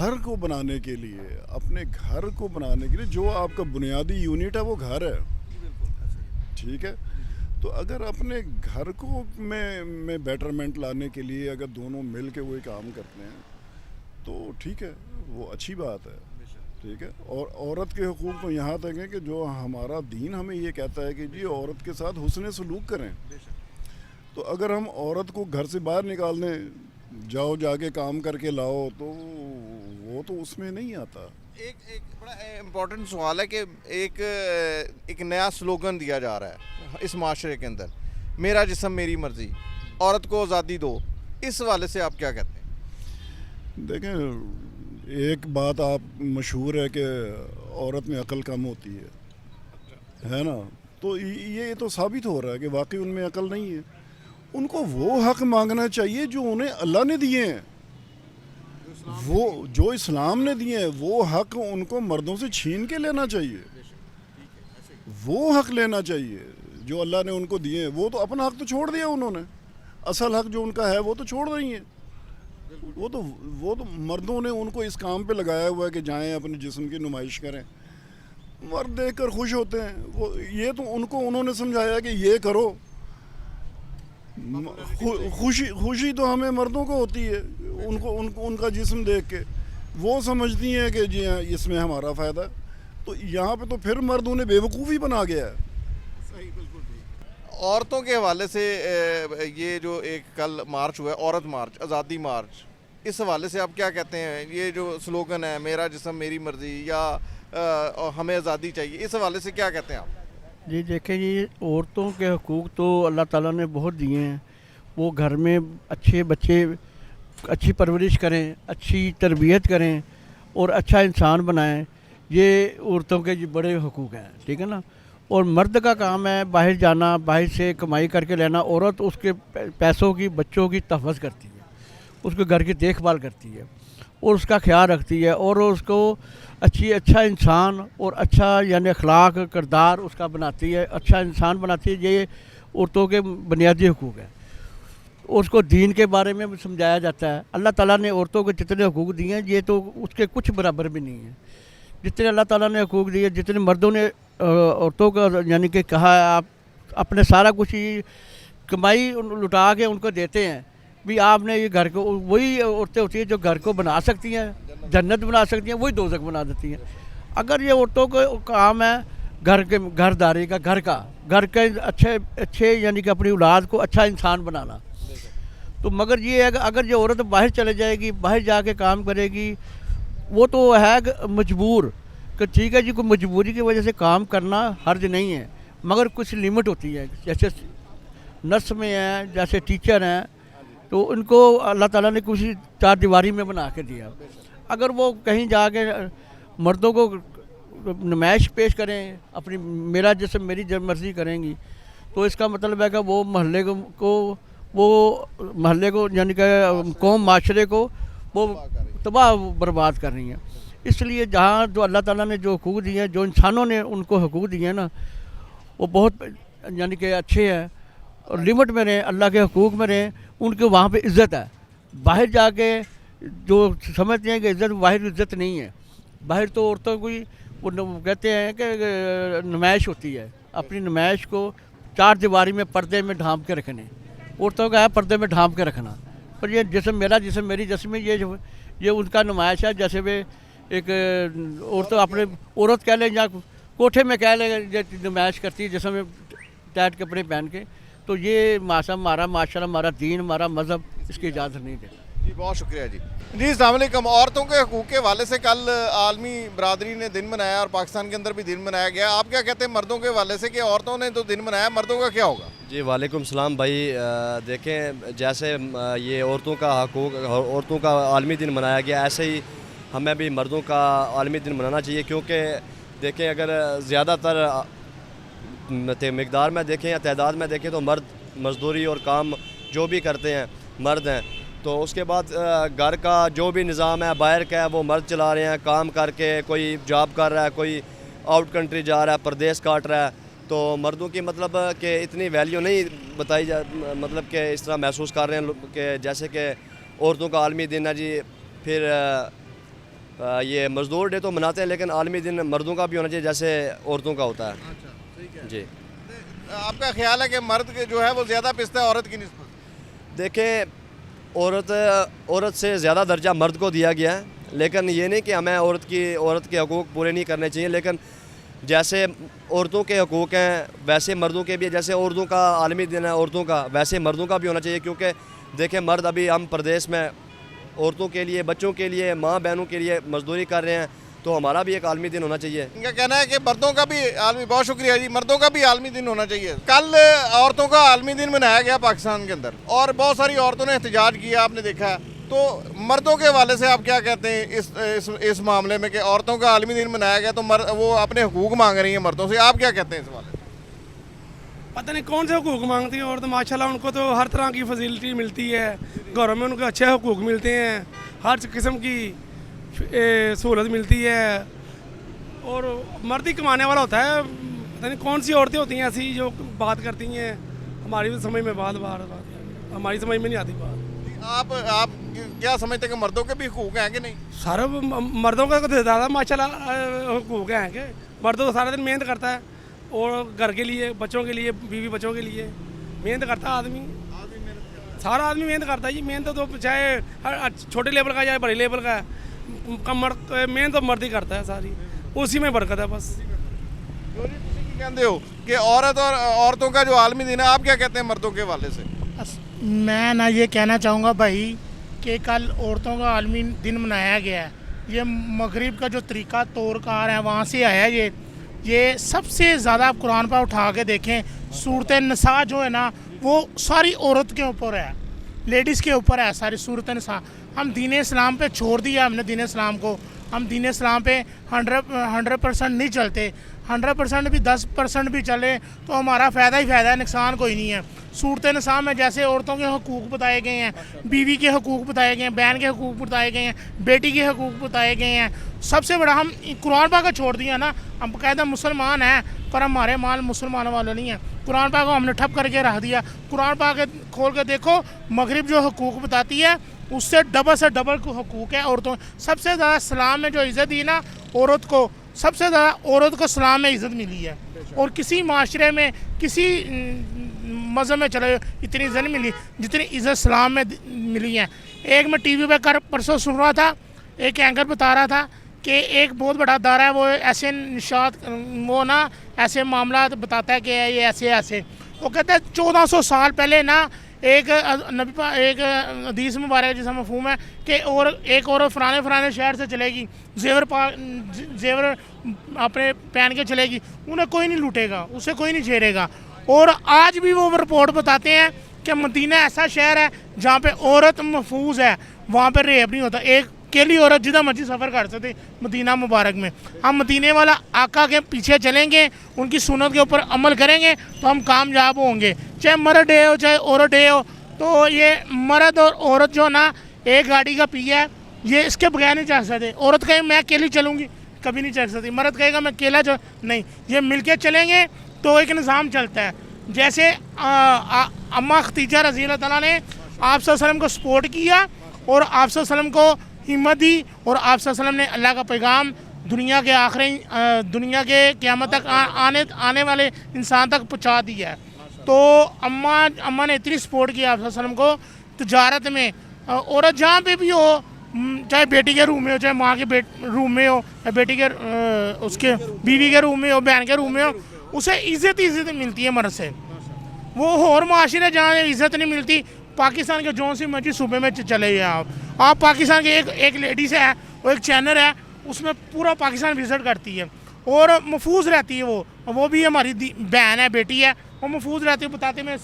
گھر کو بنانے کے لیے، اپنے گھر کو بنانے کے لیے جو آپ کا بنیادی یونٹ ہے وہ گھر ہے، ٹھیک ہے. تو اگر اپنے گھر کو میں بیٹرمنٹ لانے کے لیے اگر دونوں مل کے وہی کام کرتے ہیں تو ٹھیک ہے، وہ اچھی بات ہے، ٹھیک ہے. اور عورت کے حقوق تو یہاں تک ہیں کہ جو ہمارا دین ہمیں یہ کہتا ہے کہ جی عورت کے ساتھ حسن سلوک کریں. تو اگر ہم عورت کو گھر سے باہر نکال دیں، جاؤ جا کے کام کر کے لاؤ، تو وہ تو اس میں نہیں آتا. ایک بڑا امپورٹنٹ سوال ہے کہ ایک نیا سلوگن دیا جا رہا ہے اس معاشرے کے اندر، میرا جسم میری مرضی، عورت کو آزادی دو. اس حوالے سے آپ کیا کہتے ہیں؟ دیکھیں، ایک بات آپ مشہور ہے کہ عورت میں عقل کم ہوتی ہے نا. تو یہ تو ثابت ہو رہا ہے کہ واقعی ان میں عقل نہیں ہے. ان کو وہ حق مانگنا چاہیے جو انہیں اللہ نے دیے ہیں، وہ جو اسلام نے دیے ہیں. وہ حق ان کو مردوں سے چھین کے لینا چاہیے، وہ حق لینا چاہیے جو اللہ نے ان کو دیے ہیں. وہ تو اپنا حق تو چھوڑ دیا انہوں نے، اصل حق جو ان کا ہے وہ تو چھوڑ رہی ہیں. وہ تو مردوں نے ان کو اس کام پہ لگایا ہوا ہے کہ جائیں اپنے جسم کی نمائش کریں. مرد دیکھ کر خوش ہوتے ہیں. وہ یہ تو ان کو انہوں نے سمجھایا کہ یہ کرو. خوشی تو ہمیں مردوں کو ہوتی ہے ان کا جسم دیکھ کے. وہ سمجھتی ہیں کہ جی ہاں اس میں ہمارا فائدہ. تو یہاں پہ تو پھر مرد انہیں بے وقوفی بنا گیا ہے. عورتوں کے حوالے سے یہ جو ایک کل مارچ ہوا ہے، عورت مارچ، آزادی مارچ، اس حوالے سے آپ کیا کہتے ہیں؟ یہ جو سلوگن ہے میرا جسم میری مرضی یا ہمیں آزادی چاہیے، اس حوالے سے کیا کہتے ہیں آپ؟ جی دیکھیں جی، عورتوں کے حقوق تو اللہ تعالیٰ نے بہت دیے ہیں. وہ گھر میں اچھے بچے اچھی پرورش کریں، اچھی تربیت کریں اور اچھا انسان بنائیں. یہ عورتوں کے بڑے حقوق ہیں، ٹھیک ہے نا. اور مرد کا کام ہے باہر جانا، باہر سے کمائی کر کے لینا. عورت اس کے پیسوں کی، بچوں کی تحفظ کرتی ہے، اس کے گھر کی دیکھ بھال کرتی ہے اور اس کا خیال رکھتی ہے اور اس کو اچھا انسان اور اچھا یعنی اخلاق کردار اس کا بناتی ہے، اچھا انسان بناتی ہے. یہ عورتوں کے بنیادی حقوق ہیں. اس کو دین کے بارے میں بھی سمجھایا جاتا ہے. اللہ تعالیٰ نے عورتوں کو جتنے حقوق دیے ہیں یہ تو اس کے کچھ برابر بھی نہیں ہیں. جتنے اللہ تعالیٰ نے حقوق دیے، جتنے مردوں نے عورتوں کا یعنی کہ کہا ہے آپ اپنے سارا کچھ ہی کمائی لٹا کے ان کو دیتے ہیں بھی آپ نے یہ گھر کو. وہی عورتیں ہوتی ہیں جو گھر کو بنا سکتی ہیں، جنت بنا سکتی ہیں، وہی دوزخ بنا دیتی ہیں. اگر یہ عورتوں کا کام ہے گھر داری کا، گھر کے اچھے یعنی کہ اپنی اولاد کو اچھا انسان بنانا، تو مگر یہ ہے کہ اگر یہ عورت باہر چلے جائے گی، باہر جا کے کام کرے گی، وہ تو ہے مجبور کہ ٹھیک ہے جی، کوئی مجبوری کی وجہ سے کام کرنا حرج نہیں ہے، مگر کچھ لمٹ ہوتی ہے. جیسے نرس میں ہیں، جیسے ٹیچر ہیں، تو ان کو اللہ تعالیٰ نے کچھ چار دیواری میں بنا کے دیا. اگر وہ کہیں جا کے مردوں کو نمائش پیش کریں، اپنی میرا جسم میری مرضی کریں گی، تو اس کا مطلب ہے کہ وہ محلے کو یعنی کہ قوم معاشرے کو وہ تباہ برباد کر رہی ہیں. اس لیے جہاں جو اللہ تعالیٰ نے جو حقوق دیے ہیں، جو انسانوں نے ان کو حقوق دیے ہیں نا، وہ بہت یعنی کہ اچھے ہیں اور لمٹ میں رہیں، اللہ کے حقوق میں رہیں. ان کے وہاں پہ عزت ہے. باہر جا کے جو سمجھتے ہیں کہ عزت، باہر عزت نہیں ہے. باہر تو عورتوں کو وہ کہتے ہیں کہ نمائش ہوتی ہے، اپنی نمائش کو چار دیواری میں پردے میں ڈھانپ کے رکھنے. عورتوں کا ہے پردے میں ڈھانپ کے رکھنا. پر یہ جسم میرا جسم میری جسم، یہ ان کا نمائش ہے. جیسے وہ ایک عورت کہہ لیں یا کوٹھے میں کہہ لیں نمائش کرتی ہے جسم میں ٹائٹ کپڑے پہن کے، تو یہ ہمارا معاشرہ، ہمارا دین، ہمارا مذہب اس کی اجازت نہیں دیتا. جی بہت شکریہ جی. السلام علیکم. عورتوں کے حقوق کے حوالے سے کل عالمی برادری نے دن منایا اور پاکستان کے اندر بھی دن منایا گیا. آپ کیا کہتے ہیں مردوں کے حوالے سے کہ عورتوں نے تو دن منایا، مردوں کا کیا ہوگا؟ جی وعلیکم السلام بھائی. دیکھیں جیسے یہ عورتوں کا حقوق، عورتوں کا عالمی دن منایا گیا، ایسے ہی ہمیں بھی مردوں کا عالمی دن منانا چاہیے. کیونکہ دیکھیں اگر زیادہ تر مقدار میں دیکھیں یا تعداد میں دیکھیں تو مرد مزدوری اور کام جو بھی کرتے ہیں مرد ہیں. تو اس کے بعد گھر کا جو بھی نظام ہے باہر کا ہے وہ مرد چلا رہے ہیں. کام کر کے کوئی جاب کر رہا ہے، کوئی آؤٹ کنٹری جا رہا ہے، پردیس کاٹ رہا ہے. تو مردوں کی مطلب کہ اتنی ویلیو نہیں بتائی مطلب کہ اس طرح محسوس کر رہے ہیں کہ جیسے کہ عورتوں کا عالمی دن ہے جی. پھر یہ مزدور ڈے تو مناتے ہیں لیکن عالمی دن مردوں کا بھی ہونا چاہیے جیسے عورتوں کا ہوتا ہے. جی آپ کا خیال ہے کہ مرد جو ہے وہ زیادہ پستا ہے عورت کی نسبت؟ دیکھیں عورت سے زیادہ درجہ مرد کو دیا گیا ہے، لیکن یہ نہیں کہ ہمیں عورت کے حقوق پورے نہیں کرنے چاہیے، لیکن جیسے عورتوں کے حقوق ہیں ویسے مردوں کے بھی، جیسے اردو کا عالمی دن ہے عورتوں کا، ویسے مردوں کا بھی ہونا چاہیے. کیونکہ دیکھیں مرد ابھی ہم پردیس میں عورتوں کے لیے، بچوں کے لیے، ماں بہنوں کے لیے مزدوری کر رہے ہیں، تو ہمارا بھی ایک عالمی دن ہونا چاہیے. ان کا کہنا ہے کہ مردوں کا بھی عالمی، بہت شکریہ جی، مردوں کا بھی عالمی دن ہونا چاہیے. کل عورتوں کا عالمی دن منایا گیا پاکستان کے اندر اور بہت ساری عورتوں نے احتجاج کیا، آپ نے دیکھا ہے. تو مردوں کے حوالے سے آپ کیا کہتے ہیں اس معاملے میں کہ عورتوں کا عالمی دن منایا گیا تو وہ اپنے حقوق مانگ رہی ہیں مردوں سے، آپ کیا کہتے ہیں اس حوالے سے؟ پتہ نہیں کون سے حقوق مانگتی ہیں عورتیں، ماشاءاللہ ان کو تو ہر طرح کی فیسلٹی ملتی ہے، گھروں میں ان کو اچھے حقوق ملتے ہیں، ہر قسم کی سہولت ملتی ہے. اور مرد ہی کمانے والا ہوتا ہے. پتہ نہیں کون سی عورتیں ہوتی ہیں ایسی جو بات کرتی ہیں، ہماری سمجھ میں بات ہماری سمجھ میں نہیں آتی بات. آپ کیا سمجھتے ہیں کہ مردوں کے بھی حقوق ہیں کہ نہیں؟ سارے مردوں کا زیادہ ماشاءاللہ حقوق ہیں کہ مردوں تو سارا دن محنت کرتا ہے اور گھر کے لیے، بچوں کے لیے، بیوی بچوں کے لیے محنت کرتا ہے آدمی. سارا آدمی محنت کرتا ہے جی. محنت تو چاہے چھوٹے لیول کا چاہے بڑے لیول کا ہے، محنت تو مرد ہی کرتا ہے ساری، اسی میں برکت ہے بس. جو جی تسی کی کہتے ہو کہ عورت اور عورتوں کا جو عالمی دن ہے، آپ کیا کہتے ہیں مردوں کے حوالے سے؟ میں نا یہ کہنا چاہوں گا بھائی کہ کل عورتوں کا عالمی دن منایا گیا ہے، یہ مغرب کا جو طریقہ طور کار ہے وہاں سے آیا ہے. یہ سب سے زیادہ آپ قرآن پر اٹھا کے دیکھیں، صورت نساء جو ہے نا وہ ساری عورت کے اوپر ہے، لیڈیز کے اوپر ہے ساری صورت نساء. ہم دین اسلام پہ چھوڑ دیا ہم نے دین اسلام کو. ہم دین اسلام پہ 100% نہیں چلتے. 100% بھی 10% بھی چلے تو ہمارا فائدہ ہی فائدہ ہے، نقصان کوئی نہیں ہے. صورت نساء میں جیسے عورتوں کے حقوق بتائے گئے ہیں، بیوی کے حقوق بتائے گئے ہیں، بہن کے حقوق بتائے گئے ہیں، بیٹی کے حقوق بتائے گئے ہیں. سب سے بڑا ہم قرآن پاک کو چھوڑ دیا نا. ہم باقاعدہ مسلمان ہیں پر ہمارے مال مسلمانوں والے نہیں ہیں. قرآن پاک کو ہم نے ٹھپ کر کے رکھ دیا. قرآن پاک کھول کے دیکھو، مغرب جو حقوق بتاتی ہے اس سے ڈبل حقوق ہے عورتوں. سب سے زیادہ اسلام میں جو عزت دی نا عورت کو، سب سے زیادہ عورت کو اسلام میں عزت ملی ہے. اور کسی معاشرے میں، کسی مذہب میں چلے اتنی عزت نہیں ملی جتنی عزت اسلام میں ملی ہے. ایک میں ٹی وی پہ پرسوں سن رہا تھا، ایک اینکر بتا رہا تھا کہ ایک بہت بڑا ادارہ ہے وہ ایسے نشات وہ نا ایسے معاملات بتاتا ہے کہ یہ ایسے. وہ کہتا ہے 1400 سال پہلے نا ایک حدیث مبارک جیسا مفہوم ہے کہ اور ایک اور فلانے شہر سے چلے گی، زیور اپنے پہن کے چلے گی، انہیں کوئی نہیں لوٹے گا، اسے کوئی نہیں چھیڑے گا. اور آج بھی وہ رپورٹ بتاتے ہیں کہ مدینہ ایسا شہر ہے جہاں پہ عورت محفوظ ہے، وہاں پہ ریپ نہیں ہوتا. ایک اکیلی عورت جدھر مرضی سفر کر سکتے مدینہ مبارک میں. ہم مدینے والا آقا کے پیچھے چلیں گے، ان کی سنت کے اوپر عمل کریں گے تو ہم کامیاب ہوں گے. چاہے مرد ڈے ہو چاہے عورت ڈے ہو. تو یہ مرد اور عورت جو نا ایک گاڑی کا پیا ہے، یہ اس کے بغیر نہیں چل سکتے. عورت کہے میں اکیلی چلوں گی، کبھی نہیں چل سکتی. مرد کہے گا میں اکیلا نہیں. یہ مل کے چلیں گے تو ایک نظام چلتا ہے. جیسے اماں ختیجہ رضی اللہ تعالیٰ نے آپ صلی اللہ علیہ وسلم کو سپورٹ کیا اور آپ صلی اللہ علیہ وسلم کو ہمت دی، اور آپ صلی اللہ علیہ وسلم نے اللہ کا پیغام دنیا کے قیامت تک آنے والے انسان تک پہنچا دیا ہے. تو اماں نے اتنی سپورٹ کیا آپ صلی اللہ علیہ وسلم کو تجارت میں. عورت جہاں پہ بھی ہو، چاہے بیٹی کے روم میں ہو، چاہے ماں کے روم میں ہو، بیٹی کے اس کے بیوی کے روم میں ہو، بہن کے روم میں ہو، اسے عزت ملتی ہے مرد سے. وہ اور معاشرے جہاں عزت نہیں ملتی. پاکستان کے جون سی مرضی صوبے میں چلے گئے آپ پاکستان کے ایک لیڈیز ہے، وہ ایک چینل ہے، اس میں پورا پاکستان وزٹ کرتی ہے اور محفوظ رہتی ہے. وہ بھی ہماری بہن ہے، بیٹی ہے، وہ محفوظ رہتی ہے. بتاتے میں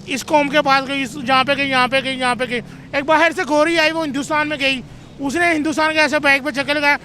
اس قوم کے پاس گئی، جہاں پہ گئی. ایک باہر سے گوری آئی، وہ ہندوستان میں گئی، اس نے ہندوستان کے ایسے بائک پہ چکر لگایا،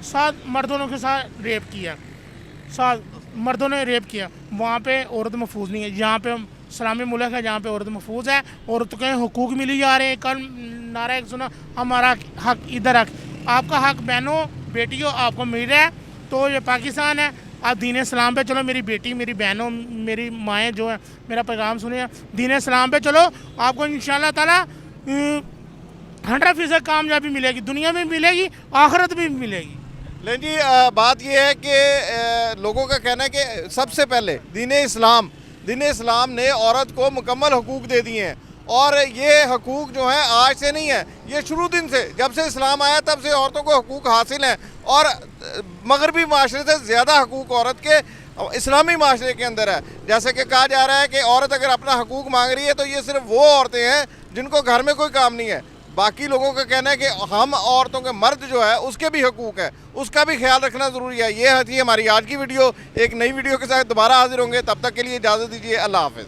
7 مردوں کے ساتھ ریپ کیا. 7 مردوں نے ریپ کیا. وہاں پہ عورت محفوظ نہیں ہے. یہاں پہ اسلامی ملک ہے جہاں پہ عورت محفوظ ہے، عورتوں کے حقوق ملی جا رہے ہیں. کل نعرہ ایک سنا، ہمارا حق ادھر حق، آپ کا حق بہنوں بیٹیوں آپ کو مل رہا ہے. تو یہ پاکستان ہے، آپ دین اسلام پہ چلو. میری بیٹی، میری بہنوں، میری مائیں جو ہیں میرا پیغام سنیں، دین اسلام پہ چلو. آپ کو انشاءاللہ تعالیٰ 100% کامیابی ملے گی, دنیا میں بھی ملے گی, آخرت میں بھی ملے گی. لیکن جی بات یہ ہے کہ لوگوں کا کہنا ہے کہ سب سے پہلے دین اسلام نے عورت کو مکمل حقوق دے دیے ہیں, اور یہ حقوق جو ہیں آج سے نہیں ہے, یہ شروع دن سے, جب سے اسلام آیا تب سے عورتوں کو حقوق حاصل ہیں, اور مغربی معاشرے سے زیادہ حقوق عورت کے اسلامی معاشرے کے اندر ہے. جیسے کہ کہا جا رہا ہے کہ عورت اگر اپنا حقوق مانگ رہی ہے تو یہ صرف وہ عورتیں ہیں جن کو گھر میں کوئی کام نہیں ہے. باقی لوگوں کا کہنا ہے کہ ہم عورتوں کے مرد جو ہے اس کے بھی حقوق ہے, اس کا بھی خیال رکھنا ضروری ہے. یہ تھی ہماری آج کی ویڈیو. ایک نئی ویڈیو کے ساتھ دوبارہ حاضر ہوں گے, تب تک کے لیے اجازت دیجیے. اللہ حافظ.